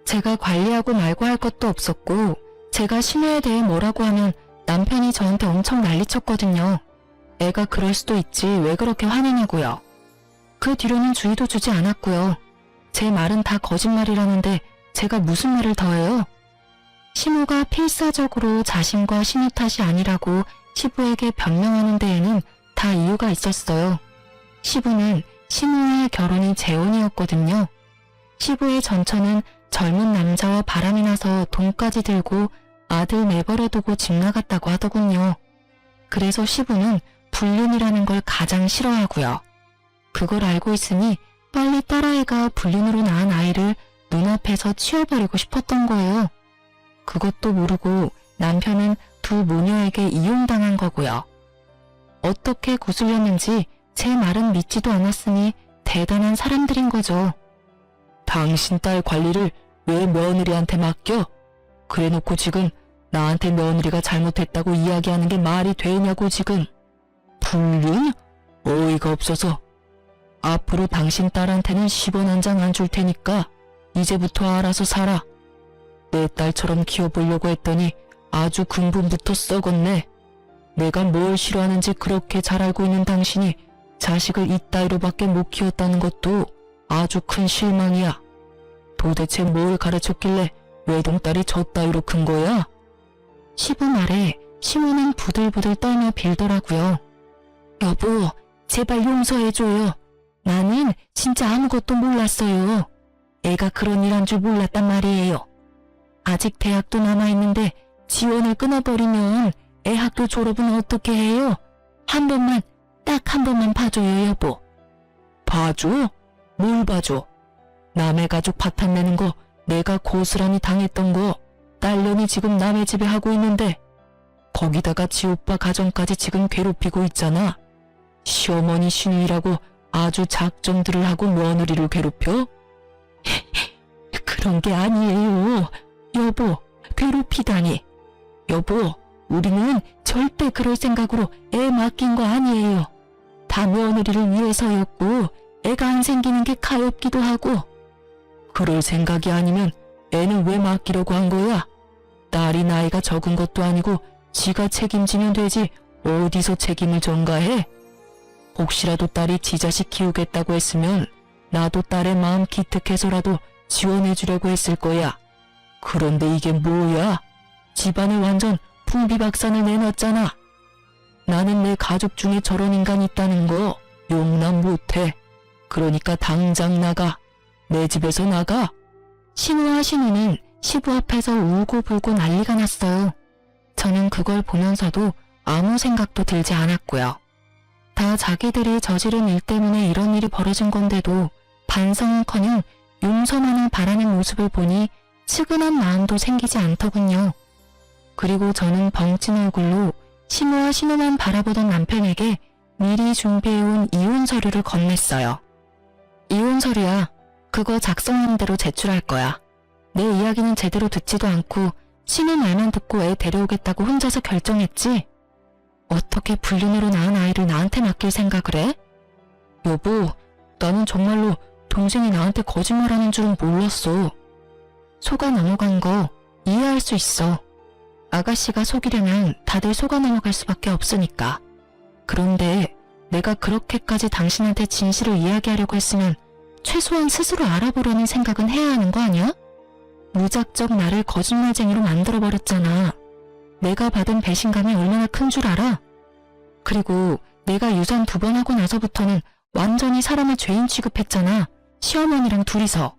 제가 관리하고 말고 할 것도 없었고 제가 신우에 대해 뭐라고 하면 남편이 저한테 엄청 난리쳤거든요. 애가 그럴 수도 있지 왜 그렇게 화내냐고요. 그 뒤로는 주의도 주지 않았고요. 제 말은 다 거짓말이라는데 제가 무슨 말을 더해요? 시모가 필사적으로 자신과 신우 탓이 아니라고 시부에게 변명하는 데에는 다 이유가 있었어요. 시부는 신우와의 결혼이 재혼이었거든요. 시부의 전처는 젊은 남자와 바람이 나서 돈까지 들고 아들 내버려 두고 집 나갔다고 하더군요. 그래서 시부는 불륜이라는 걸 가장 싫어하고요. 그걸 알고 있으니 빨리 딸아이가 불륜으로 낳은 아이를 눈앞에서 치워버리고 싶었던 거예요. 그것도 모르고 남편은 두 모녀에게 이용당한 거고요. 어떻게 구슬렸는지 제 말은 믿지도 않았으니 대단한 사람들인 거죠. 당신 딸 관리를 왜 며느리한테 맡겨? 그래놓고 지금 나한테 며느리가 잘못했다고 이야기하는 게 말이 되냐고 지금. 불륜? 어이가 없어서. 앞으로 당신 딸한테는 10원 한 장 안 줄 테니까 이제부터 알아서 살아. 내 딸처럼 키워보려고 했더니 아주 근본부터 썩었네. 내가 뭘 싫어하는지 그렇게 잘 알고 있는 당신이 자식을 이따위로밖에 못 키웠다는 것도 아주 큰 실망이야. 도대체 뭘 가르쳤길래 외동딸이 저 따위로 큰 거야? 시부 말에 시모는 부들부들 떨며 빌더라고요. 여보, 제발 용서해줘요. 나는 진짜 아무것도 몰랐어요. 애가 그런 일 한 줄 몰랐단 말이에요. 아직 대학도 남아있는데 지원을 끊어버리면 애 학교 졸업은 어떻게 해요? 한 번만, 딱 한 번만 봐줘요, 여보. 봐줘? 뭘 봐줘? 남의 가족 파탄내는 거 내가 고스란히 당했던 거 딸년이 지금 남의 집에 하고 있는데 거기다가 지 오빠 가정까지 지금 괴롭히고 있잖아. 시어머니 시누이라고 아주 작정들을 하고 며느리를 괴롭혀? 그런 게 아니에요. 여보, 괴롭히다니. 여보, 우리는 절대 그럴 생각으로 애 맡긴 거 아니에요. 다 며느리를 위해서였고 애가 안 생기는 게 가엾기도 하고. 그럴 생각이 아니면 애는 왜 맡기려고 한 거야? 딸이 나이가 적은 것도 아니고 지가 책임지면 되지 어디서 책임을 전가해? 혹시라도 딸이 지 자식 키우겠다고 했으면 나도 딸의 마음 기특해서라도 지원해주려고 했을 거야. 그런데 이게 뭐야? 집안을 완전 풍비박산을 내놨잖아. 나는 내 가족 중에 저런 인간이 있다는 거 용납 못해. 그러니까 당장 나가. 내 집에서 나가. 신우와 신우는 시부 앞에서 울고불고 난리가 났어요. 저는 그걸 보면서도 아무 생각도 들지 않았고요. 다 자기들이 저지른 일 때문에 이런 일이 벌어진 건데도 반성은커녕 용서만을 바라는 모습을 보니 측은한 마음도 생기지 않더군요. 그리고 저는 벙찐 얼굴로 신우와 신우만 바라보던 남편에게 미리 준비해온 이혼 서류를 건넸어요. 이혼 서류야. 그거 작성한 대로 제출할 거야. 내 이야기는 제대로 듣지도 않고 신우 말만 듣고 애 데려오겠다고 혼자서 결정했지? 어떻게 불륜으로 낳은 아이를 나한테 맡길 생각을 해? 여보, 나는 정말로 동생이 나한테 거짓말하는 줄은 몰랐어. 속아 넘어간 거 이해할 수 있어. 아가씨가 속이려면 다들 속아 넘어갈 수밖에 없으니까. 그런데 내가 그렇게까지 당신한테 진실을 이야기하려고 했으면 최소한 스스로 알아보려는 생각은 해야 하는 거 아니야? 무작정 나를 거짓말쟁이로 만들어버렸잖아. 내가 받은 배신감이 얼마나 큰 줄 알아? 그리고 내가 유산 2번 하고 나서부터는 완전히 사람을 죄인 취급했잖아. 시어머니랑 둘이서.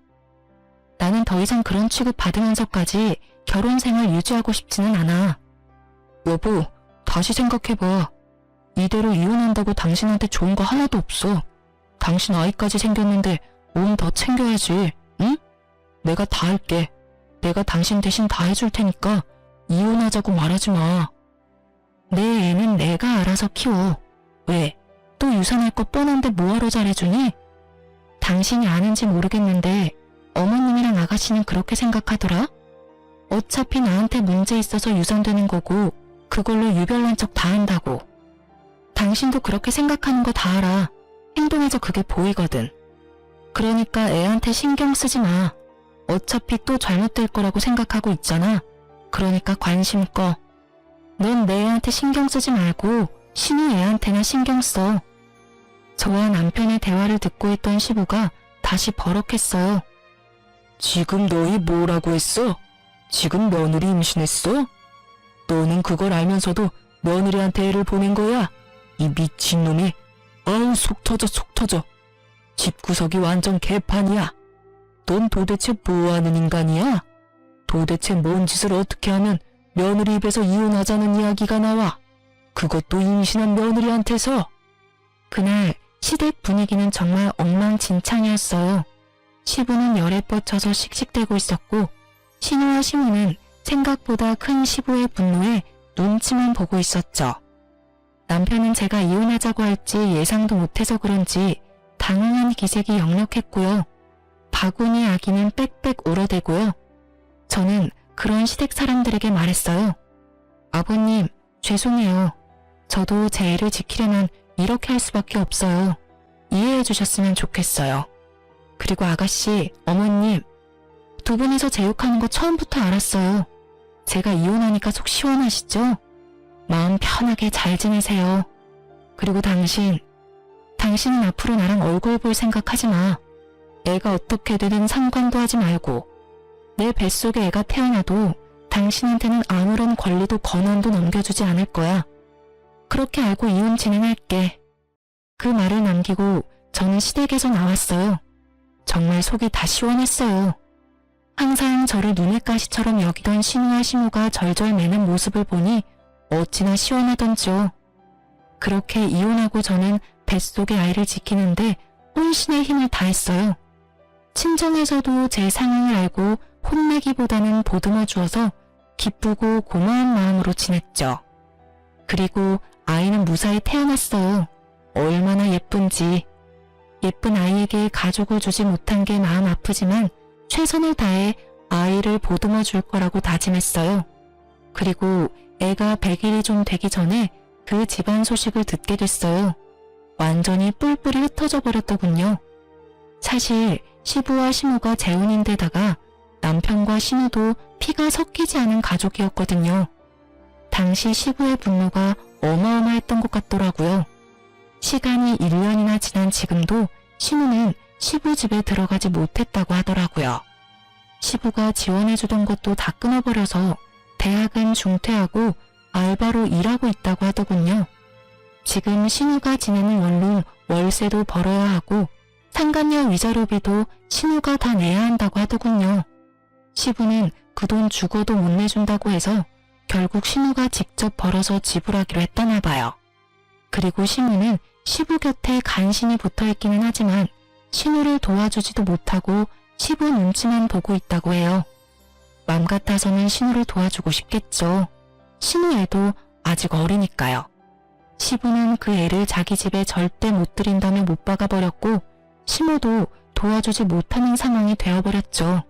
나는 더 이상 그런 취급 받으면서까지 결혼 생활 유지하고 싶지는 않아. 여보, 다시 생각해봐. 이대로 이혼한다고 당신한테 좋은 거 하나도 없어. 당신 아이까지 생겼는데 몸 더 챙겨야지, 응? 내가 다 할게. 내가 당신 대신 다 해줄 테니까 이혼하자고 말하지 마. 내 애는 내가 알아서 키워. 왜? 또 유산할 거 뻔한데 뭐하러 잘해주니? 당신이 아는지 모르겠는데 어머님이랑 아가씨는 그렇게 생각하더라? 어차피 나한테 문제 있어서 유산되는 거고 그걸로 유별난 척 다 한다고. 당신도 그렇게 생각하는 거 다 알아. 행동에서 그게 보이거든. 그러니까 애한테 신경 쓰지 마. 어차피 또 잘못될 거라고 생각하고 있잖아. 그러니까 관심 꺼. 넌 내 애한테 신경 쓰지 말고 신우 애한테나 신경 써. 저와 남편의 대화를 듣고 있던 시부가 다시 버럭했어요. 지금 너희 뭐라고 했어? 지금 며느리 임신했어? 너는 그걸 알면서도 며느리한테 애를 보낸 거야? 이 미친놈이. 아우 속 터져 속 터져. 집구석이 완전 개판이야. 넌 도대체 뭐하는 인간이야? 도대체 뭔 짓을 어떻게 하면 며느리 입에서 이혼하자는 이야기가 나와? 그것도 임신한 며느리한테서. 그날 시댁 분위기는 정말 엉망진창이었어요. 시부는 열에 뻗쳐서 씩씩대고 있었고 신우와 시무는 생각보다 큰 시부의 분노에 눈치만 보고 있었죠. 남편은 제가 이혼하자고 할지 예상도 못해서 그런지 당황한 기색이 역력했고요. 바구니 아기는 빽빽 울어대고요. 저는 그런 시댁 사람들에게 말했어요. 아버님, 죄송해요. 저도 제 애를 지키려면 이렇게 할 수밖에 없어요. 이해해 주셨으면 좋겠어요. 그리고 아가씨, 어머님, 두 분이서 제 욕하는 거 처음부터 알았어요. 제가 이혼하니까 속 시원하시죠? 마음 편하게 잘 지내세요. 그리고 당신은 앞으로 나랑 얼굴 볼 생각하지 마. 애가 어떻게 되든 상관도 하지 말고. 내 뱃속에 애가 태어나도 당신한테는 아무런 권리도 권한도 넘겨주지 않을 거야. 그렇게 알고 이혼 진행할게. 그 말을 남기고 저는 시댁에서 나왔어요. 정말 속이 다 시원했어요. 항상 저를 눈의 가시처럼 여기던 신우와 시무가 절절 매는 모습을 보니 어찌나 시원하던지요. 그렇게 이혼하고 저는 뱃속의 아이를 지키는데 혼신의 힘을 다했어요. 친정에서도 제 상황을 알고 혼내기보다는 보듬어 주어서 기쁘고 고마운 마음으로 지냈죠. 그리고 아이는 무사히 태어났어요. 얼마나 예쁜지. 예쁜 아이에게 가족을 주지 못한 게 마음 아프지만 최선을 다해 아이를 보듬어 줄 거라고 다짐했어요. 그리고 애가 100일이 좀 되기 전에 그 집안 소식을 듣게 됐어요. 완전히 뿔뿔이 흩어져 버렸더군요. 사실 시부와 시모가 재혼인데다가 남편과 시누도 피가 섞이지 않은 가족이었거든요. 당시 시부의 분노가 어마어마했던 것 같더라고요. 시간이 1년이나 지난 지금도 시누는 시부 집에 들어가지 못했다고 하더라고요. 시부가 지원해주던 것도 다 끊어버려서 대학은 중퇴하고 알바로 일하고 있다고 하더군요. 지금 시누가 지내는 원룸 월세도 벌어야 하고 상간녀 위자료비도 시누가 다 내야 한다고 하더군요. 시부는 그 돈 죽어도 못 내준다고 해서 결국 시누가 직접 벌어서 지불하기로 했다나 봐요. 그리고 시누는 시부 곁에 간신히 붙어있기는 하지만 시누를 도와주지도 못하고 시부 눈치만 보고 있다고 해요. 맘 같아서는 시누를 도와주고 싶겠죠. 시누 애도 아직 어리니까요. 시부는 그 애를 자기 집에 절대 못 들인다며 못 박아버렸고 시모도 도와주지 못하는 상황이 되어버렸죠.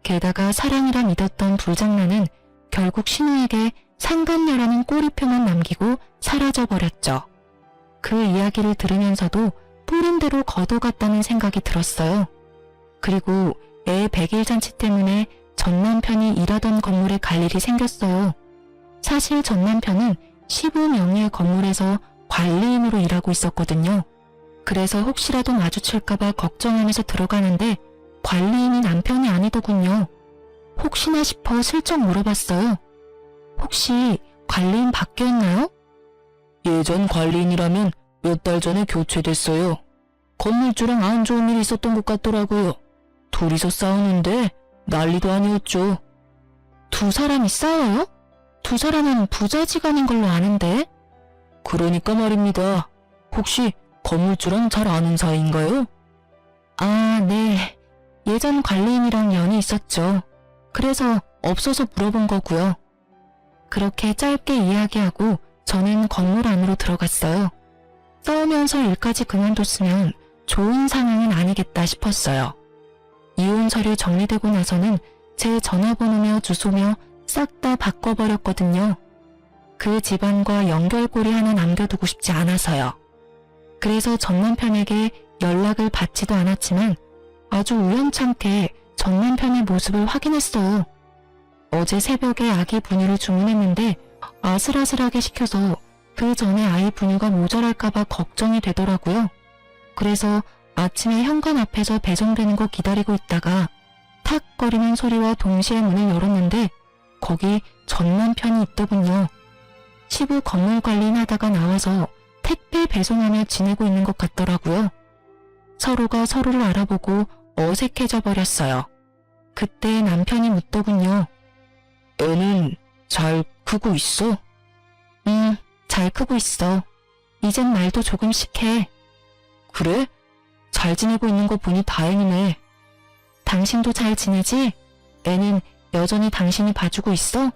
게다가 사랑이라 믿었던 불장난은 결국 시누에게 상간녀라는 꼬리표만 남기고 사라져버렸죠. 그 이야기를 들으면서도 뿌린 대로 걷어갔다는 생각이 들었어요. 그리고 애 100일 잔치 때문에 전 남편이 일하던 건물에 갈 일이 생겼어요. 사실 전 남편은 시부 명의의 건물에서 관리인으로 일하고 있었거든요. 그래서 혹시라도 마주칠까봐 걱정하면서 들어가는데 관리인이 남편이 아니더군요. 혹시나 싶어 슬쩍 물어봤어요. 혹시 관리인 바뀌었나요? 예전 관리인이라면 몇 달 전에 교체됐어요. 건물주랑 안 좋은 일이 있었던 것 같더라고요. 둘이서 싸우는데 난리도 아니었죠. 두 사람이 싸워요? 두 사람은 부자지간인 걸로 아는데? 그러니까 말입니다. 혹시 건물주랑 잘 아는 사이인가요? 아, 네. 예전 관리인이랑 연이 있었죠. 그래서 없어서 물어본 거고요. 그렇게 짧게 이야기하고 저는 건물 안으로 들어갔어요. 싸우면서 일까지 그만뒀으면 좋은 상황은 아니겠다 싶었어요. 이혼 서류 정리되고 나서는 제 전화번호며 주소며 싹 다 바꿔버렸거든요. 그 집안과 연결고리 하나 남겨두고 싶지 않아서요. 그래서 전 남편에게 연락을 받지도 않았지만 아주 우연찮게 전 남편의 모습을 확인했어요. 어제 새벽에 아기 분유를 주문했는데 아슬아슬하게 식혀서 그 전에 아이 분유가 모자랄까봐 걱정이 되더라고요. 그래서 아침에 현관 앞에서 배송되는 거 기다리고 있다가 탁 거리는 소리와 동시에 문을 열었는데 거기 전 남편이 있더군요. 시부 건물 관리인 하다가 나와서 택배 배송하며 지내고 있는 것 같더라고요. 서로가 서로를 알아보고 어색해져 버렸어요. 그때 남편이 묻더군요. 애는 잘 크고 있어? 잘 크고 있어. 이젠 말도 조금씩 해. 그래? 잘 지내고 있는 거 보니 다행이네. 당신도 잘 지내지? 애는 여전히 당신이 봐주고 있어?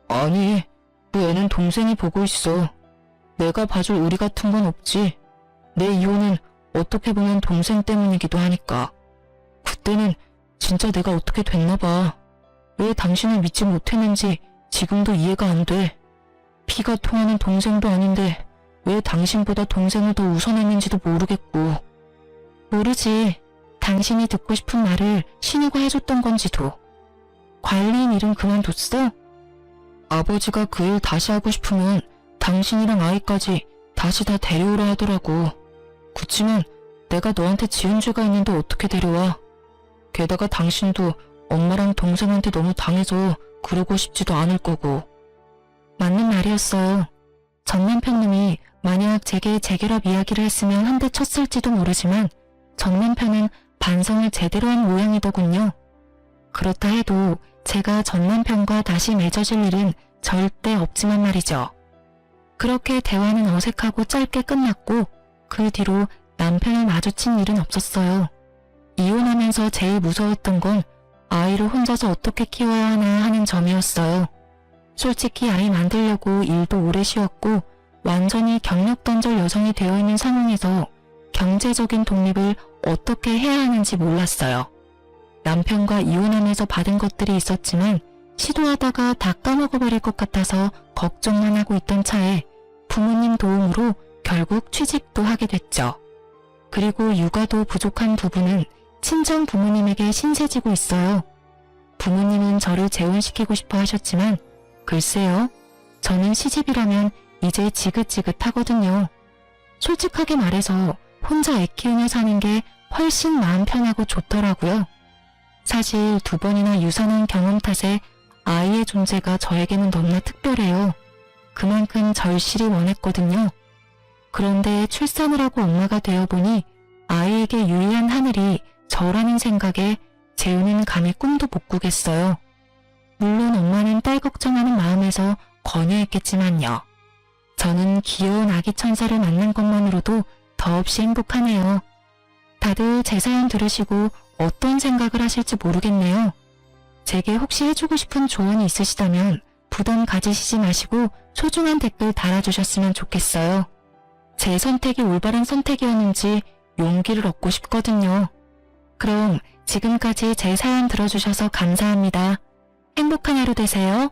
아니, 그 애는 동생이 보고 있어. 내가 봐줄 의리 같은 건 없지. 내 이혼은 어떻게 보면 동생 때문이기도 하니까. 그때는 진짜 내가 어떻게 됐나 봐. 왜 당신을 믿지 못했는지 지금도 이해가 안 돼. 피가 통하는 동생도 아닌데 왜 당신보다 동생을 더 우선했는지도 모르겠고. 모르지. 당신이 듣고 싶은 말을 신우가 해줬던 건지도. 관리인 일은 그만뒀어? 아버지가 그 일 다시 하고 싶으면 당신이랑 아이까지 다시 다 데려오라 하더라고. 그치만 내가 너한테 지은 죄가 있는데 어떻게 데려와. 게다가 당신도 엄마랑 동생한테 너무 당해서 그러고 싶지도 않을 거고. 맞는 말이었어요. 전 남편님이 만약 제게 재결합 이야기를 했으면 한 대 쳤을지도 모르지만 전 남편은 반성을 제대로 한 모양이더군요. 그렇다 해도 제가 전 남편과 다시 맺어질 일은 절대 없지만 말이죠. 그렇게 대화는 어색하고 짧게 끝났고 그 뒤로 남편을 마주친 일은 없었어요. 이혼하면서 제일 무서웠던 건 아이를 혼자서 어떻게 키워야 하나 하는 점이었어요. 솔직히 아이 만들려고 일도 오래 쉬었고 완전히 경력단절 여성이 되어 있는 상황에서 경제적인 독립을 어떻게 해야 하는지 몰랐어요. 남편과 이혼하면서 받은 것들이 있었지만 시도하다가 다 까먹어버릴 것 같아서 걱정만 하고 있던 차에 부모님 도움으로 결국 취직도 하게 됐죠. 그리고 육아도 부족한 부분은 친정 부모님에게 신세지고 있어요. 부모님은 저를 재혼시키고 싶어 하셨지만 글쎄요, 저는 시집이라면 이제 지긋지긋하거든요. 솔직하게 말해서 혼자 애 키우며 사는 게 훨씬 마음 편하고 좋더라고요. 사실 2번이나 유산한 경험 탓에 아이의 존재가 저에게는 너무나 특별해요. 그만큼 절실히 원했거든요. 그런데 출산을 하고 엄마가 되어보니 아이에게 유리한 하늘이 저라는 생각에 재우는 감히 꿈도 못 꾸겠어요. 물론 엄마는 딸 걱정하는 마음에서 권유했겠지만요. 저는 귀여운 아기 천사를 만난 것만으로도 더없이 행복하네요. 다들 제 사연 들으시고 어떤 생각을 하실지 모르겠네요. 제게 혹시 해주고 싶은 조언이 있으시다면 부담 가지시지 마시고 소중한 댓글 달아주셨으면 좋겠어요. 제 선택이 올바른 선택이었는지 용기를 얻고 싶거든요. 그럼 지금까지 제 사연 들어주셔서 감사합니다. 행복한 하루 되세요.